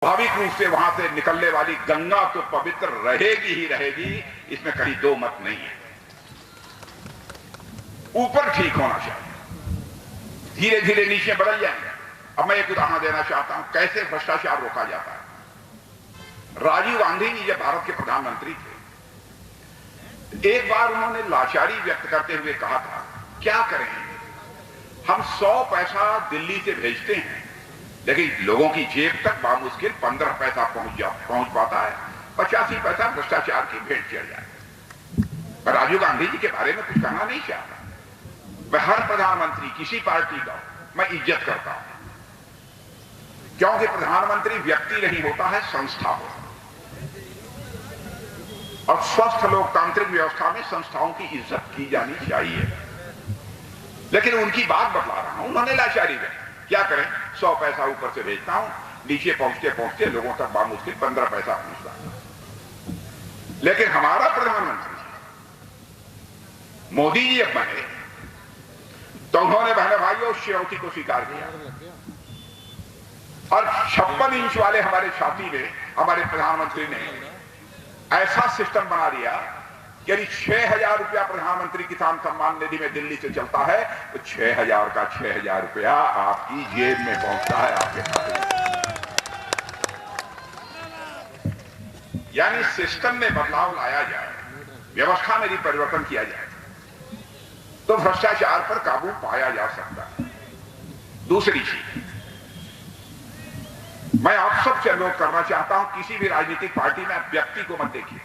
स्वाभाविक रूप से वहां से निकलने वाली गंगा तो पवित्र रहेगी ही रहेगी, इसमें कहीं दो मत नहीं है। ऊपर ठीक होना चाहिए, धीरे धीरे नीचे बदल जाएंगे। अब मैं एक उदाहरण देना चाहता हूं कैसे भ्रष्टाचार रोका जाता है। राजीव गांधी जी जब भारत के प्रधानमंत्री थे, एक बार उन्होंने लाचारी व्यक्त करते हुए कहा था, क्या करें हम 100 पैसा दिल्ली से भेजते हैं लेकिन लोगों की जेब तक बामुश्किल 15 पैसा पहुंच पाता है, 85 पैसा भ्रष्टाचार की भेंट चढ़ जाए। मैं राजीव गांधी जी के बारे में कुछ कहना नहीं चाहता। मैं हर प्रधानमंत्री किसी पार्टी का मैं इज्जत करता हूं, क्योंकि प्रधानमंत्री व्यक्ति नहीं होता है, संस्था होता है। और स्वस्थ लोकतांत्रिक व्यवस्था में संस्थाओं की इज्जत की जानी चाहिए। लेकिन उनकी बात बतला रहा हूं, उन्होंने लाचारी व्यक्त, क्या करें 100 पैसा ऊपर से भेजता हूं, नीचे पहुंचते पहुंचते लोगों तक बामुश्किल 15 पैसा पहुंचता। लेकिन हमारा प्रधानमंत्री मोदी जी जब बने तो उन्होंने बहने भाइयों उस चुनौती को स्वीकार किया और 56 इंच वाले हमारे छाती में हमारे प्रधानमंत्री ने ऐसा सिस्टम बना दिया कि 6,000 रुपया प्रधानमंत्री किसान सम्मान निधि में दिल्ली से चलता है, तो 6,000 का 6,000 रुपया आपकी जेब में पहुंचता है, आपके खाते में। यानी सिस्टम में बदलाव लाया जाए, व्यवस्था में भी परिवर्तन किया जाए तो भ्रष्टाचार पर काबू पाया जा सकता है। दूसरी चीज मैं आप सबसे अनुरोध करना चाहता हूं, किसी भी राजनीतिक पार्टी में आप व्यक्ति को मत देखिए।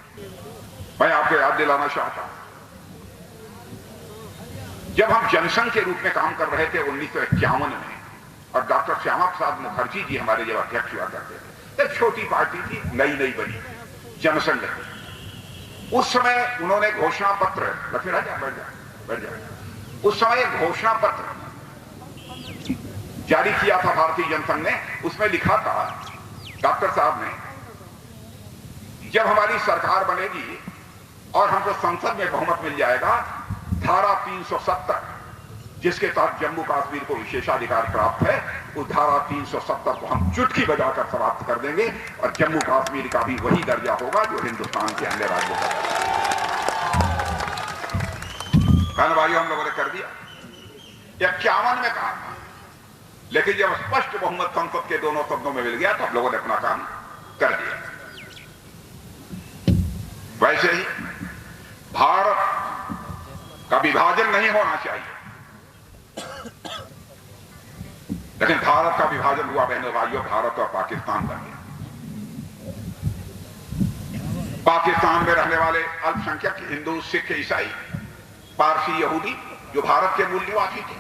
मैं आपको याद दिलाना चाहता हूं, जब हम जनसंघ के रूप में काम कर रहे थे 1951 में, और डॉक्टर श्यामा प्रसाद मुखर्जी जी हमारे जब अध्यक्ष हुआ करते थे, एक छोटी पार्टी थी, नई बनी जनसंघ थी। उस समय उन्होंने घोषणा पत्र, लक्ष्मी राजा बैठ जाए, उस समय एक घोषणा पत्र जारी किया था भारतीय जनसंघ ने। उसमें लिखा था डॉक्टर साहब ने, जब हमारी सरकार बनेगी और हमको संसद में बहुमत मिल जाएगा, धारा 370 जिसके तहत जम्मू कश्मीर को विशेषाधिकार प्राप्त है, उस धारा 370 को हम चुटकी बजाकर समाप्त कर देंगे और जम्मू कश्मीर का भी वही दर्जा होगा जो हिंदुस्तान के अन्य राज्यों का दर्जा है। बहन भाइयों, हम लोगों ने कर दिया। 51 में कहा था, लेकिन जब स्पष्ट बहुमत संसद के दोनों सदनों में मिल गया तो हम लोगों ने अपना काम कर दिया। वैसे ही भारत का विभाजन नहीं होना चाहिए, लेकिन भारत का विभाजन हुआ बहनों भाइयों, भारत और पाकिस्तान बन गया। पाकिस्तान में रहने वाले अल्पसंख्यक हिंदू, सिख, ईसाई, पारसी, यहूदी जो भारत के मूल निवासी थे,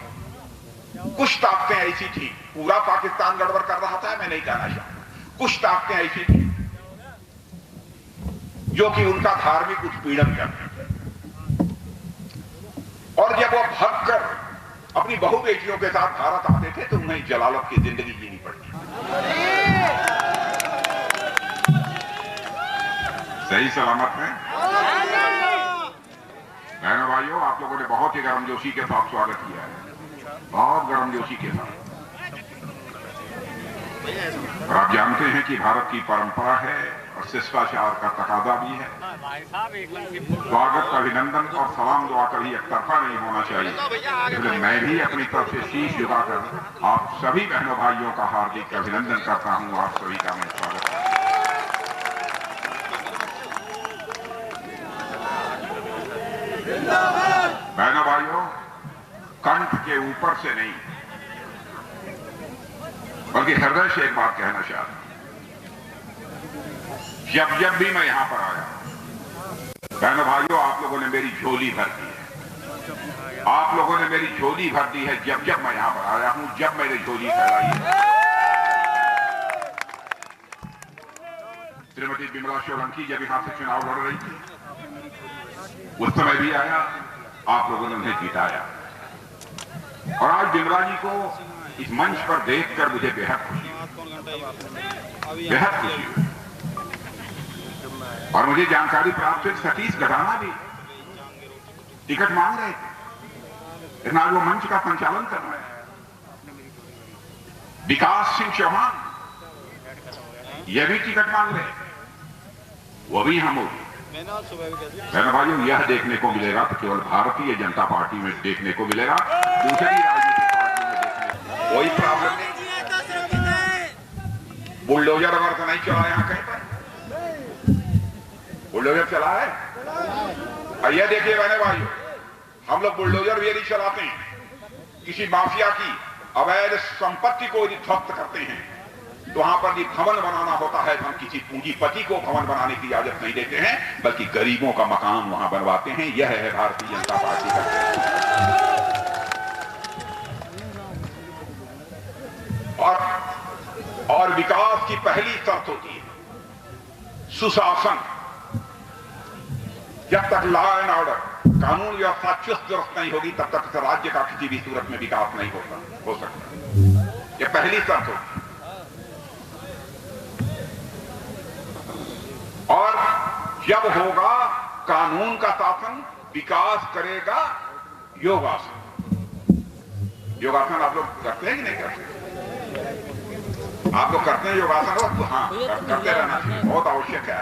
कुछ ताकतें ऐसी थी, पूरा पाकिस्तान गड़बड़ कर रहा था, मैं नहीं कहना चाहता, कुछ ताकतें ऐसी थी जो कि उनका धार्मिक उत्पीड़न करते थे। और जब वो भागकर अपनी बहू बेटियों के साथ भारत आते थे तो उन्हें जलालत की जिंदगी जीनी पड़ती। सही सलामत है बहनों भाइयों, आप लोगों ने बहुत ही गर्मजोशी के साथ स्वागत किया है, बहुत गर्मजोशी के साथ। और आप जानते हैं कि भारत की परंपरा है और शिष्टाचार का तकाजा भी है, स्वागत, अभिनंदन और सलाम दुआ कभी एक तरफा नहीं होना चाहिए। इसलिए मैं भी अपनी तरफ से शीश झुकाकर आप सभी बहनों भाइयों का हार्दिक अभिनंदन करता हूं। आप सभी का मैं स्वागत करता हूं। बहनों भाइयों, कंठ के ऊपर से नहीं बल्कि हृदय से एक बात कहना चाहता हूं। जब भी मैं यहां पर आया, बहनों भाइयों, आप लोगों ने मेरी झोली भर दी है, आप लोगों ने मेरी झोली भर दी है। जब मैं यहां पर आया हूं, जब मैंने झोली फैलाई है। श्रीमती विमला सोलंकी जब यहां से चुनाव लड़ रही थी, उस समय भी आया, आप लोगों ने उन्हें जिताया। और आज विमला जी को इस मंच पर देखकर मुझे बेहद खुशी हुई, बेहद खुशी हुई। और मुझे जानकारी प्राप्त हुई सतीश गढ़ाना भी टिकट मांग रहे थे, लेकिन आज वो मंच का संचालन कर रहे हैं। विकास सिंह चौहान ये भी टिकट मांग रहे हैं, वो भी हम होगी। बहनों भाइयों, यह देखने को मिलेगा तो केवल भारतीय जनता पार्टी में देखने को मिलेगा, दूसरी राजनीतिक पार्टी में देखने कोई प्रॉब्लम नहीं। बुलडोजर अगर तो नहीं चला यहां कहीं पर, बुलडोजर चला है। और यह देखिए बहनों भाइयों, हम लोग बुलडोजर भी नहीं चलाते हैं। किसी माफिया की अवैध संपत्ति को यदि ध्वस्त करते हैं तो वहां पर भी भवन बनाना होता है, हम किसी पूंजीपति को भवन बनाने की इजाजत नहीं देते हैं, बल्कि गरीबों का मकान वहां बनवाते हैं। यह है भारतीय जनता पार्टी का। और विकास की पहली शर्त होती है सुशासन। जब तक लॉ एंड ऑर्डर, कानून व्यवस्था चुस्त दुरुस्त नहीं होगी, तब तक राज्य का किसी भी सूरत में विकास नहीं हो सकता। यह पहली शर्त होगी। और जब होगा कानून का शासन, विकास करेगा योगासन। योगासन आप लोग करते हैं कि नहीं करते? आप लोग करते हैं योगासन? तो हाँ, करते रहना चाहिए, बहुत आवश्यक है।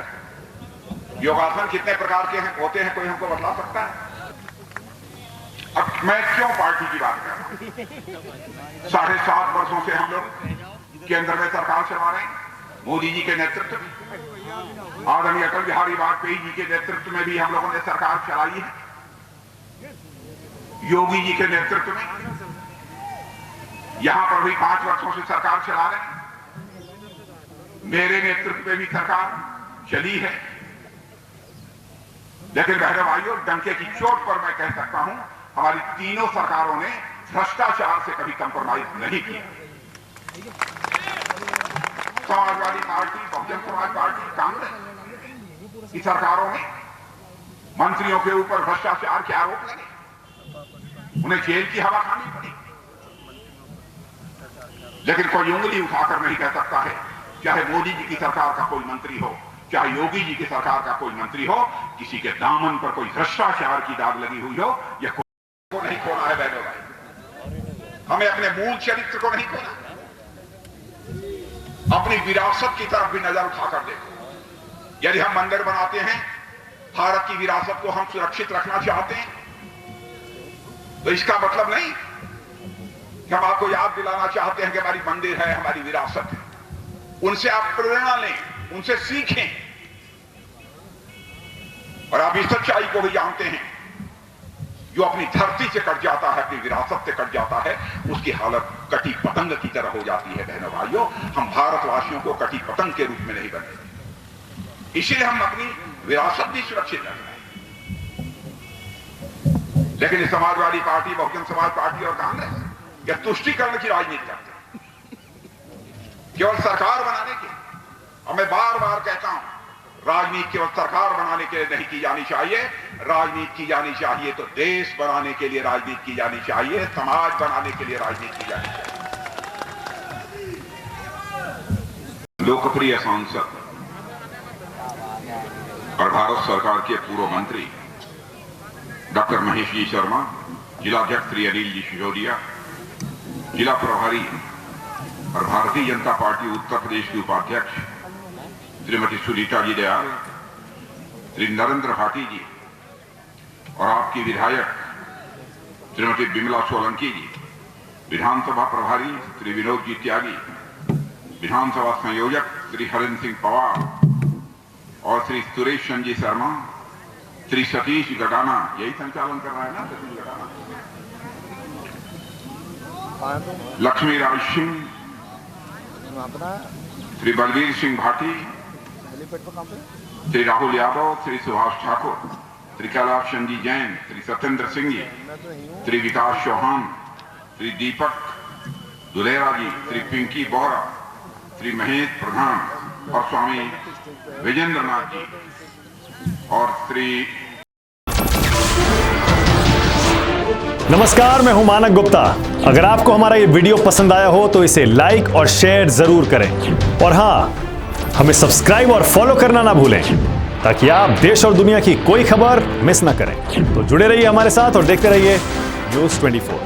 योगासन कितने प्रकार के होते हैं, कोई हमको बता सकता है? अब मैं क्यों पार्टी की बात कर रहा हूं? 7.5 वर्षों से हम लोग केंद्र में सरकार चला रहे हैं, मोदी जी के नेतृत्व में। आदरणीय अटल बिहारी वाजपेयी जी के नेतृत्व में भी हम लोगों ने सरकार चलाई है, योगी जी के नेतृत्व में। यहां पर भी 5 वर्षों से सरकार चला रहे हैं, मेरे नेतृत्व में भी सरकार चली है। लेकिन बहनों भाइयों, डंके की चोट पर मैं कह सकता हूं, हमारी तीनों सरकारों ने भ्रष्टाचार से कभी कंप्रोमाइज नहीं किया। समाजवादी पार्टी, बहुजन समाज पार्टी, कांग्रेस की सरकारों में मंत्रियों के ऊपर भ्रष्टाचार के आरोप लगे, उन्हें जेल की हवा खानी पड़ी। लेकिन कोई उंगली उठाकर नहीं कह सकता है, चाहे मोदी जी की सरकार का कोई मंत्री हो, चाहे योगी जी की सरकार का कोई मंत्री हो, किसी के दामन पर कोई भ्रष्टाचार की दाग लगी हुई हो, यह को नहीं खोना है। बहनों भाई, हमें अपने मूल चरित्र को नहीं खोना, अपनी विरासत की तरफ भी नजर उठाकर देखो। यदि हम मंदिर बनाते हैं, भारत की विरासत को हम सुरक्षित रखना चाहते हैं, तो इसका मतलब नहीं कि हम आपको याद दिलाना चाहते हैं कि हमारी मंदिर है, हमारी विरासत है। उनसे आप प्रेरणा लें, उनसे सीखें। और आप इस सच्चाई को भी जानते हैं, जो अपनी धरती से कट जाता है, अपनी विरासत से कट जाता है, उसकी हालत कटी पतंग की तरह हो जाती है। बहनों भाइयों, हम भारतवासियों को कटी पतंग के रूप में नहीं बने, इसीलिए हम अपनी विरासत भी सुरक्षित रख रहे हैं। लेकिन समाजवादी पार्टी, बहुजन समाज पार्टी और कांग्रेस यह तुष्टीकरण की राजनीति करते हैं, केवल सरकार बनाने की। और मैं बार बार कहता हूं, राजनीति केवल सरकार बनाने के लिए नहीं की जानी चाहिए, राजनीति की जानी चाहिए तो देश बनाने के लिए राजनीति की जानी चाहिए, समाज बनाने के लिए राजनीति की जानी चाहिए। लोकप्रिय सांसद और भारत सरकार के पूर्व मंत्री डॉक्टर महेश जी शर्मा, जिलाध्यक्ष श्री अनिल जी सिसोदिया, जिला प्रभारी और भारतीय जनता पार्टी उत्तर प्रदेश की उपाध्यक्ष श्रीमती सुनीता जी दयाल, श्री नरेंद्र भाटी जी और आपकी विधायक श्रीमती बिमला सोलंकी जी, विधानसभा प्रभारी श्री विनोद जी त्यागी, विधानसभा संयोजक श्री हरेंद्र सिंह पवार और श्री सुरेश चंद्र शर्मा, श्री सतीश गडाना, यही संचालन कर रहा है ना सतीश गडाना, लक्ष्मी राज सिंह, श्री बलवीर सिंह भाटी, श्री राहुल यादव, श्री सुभाष ठाकुर, श्री कैलाश चंद जैन, श्री सत्येंद्र सिंह जी, श्री विकास चौहान, श्री दीपक दुलेरा जी, श्री पिंकी बोहरा, श्री महेश प्रधान और स्वामी विजेंद्र नाथ जी और श्री। नमस्कार, मैं हूं मानक गुप्ता। अगर आपको हमारा ये वीडियो पसंद आया हो तो इसे लाइक और शेयर जरूर करें, और हाँ, हमें सब्सक्राइब और फॉलो करना ना भूलें, ताकि आप देश और दुनिया की कोई खबर मिस ना करें। तो जुड़े रहिए हमारे साथ और देखते रहिए न्यूज़ 24।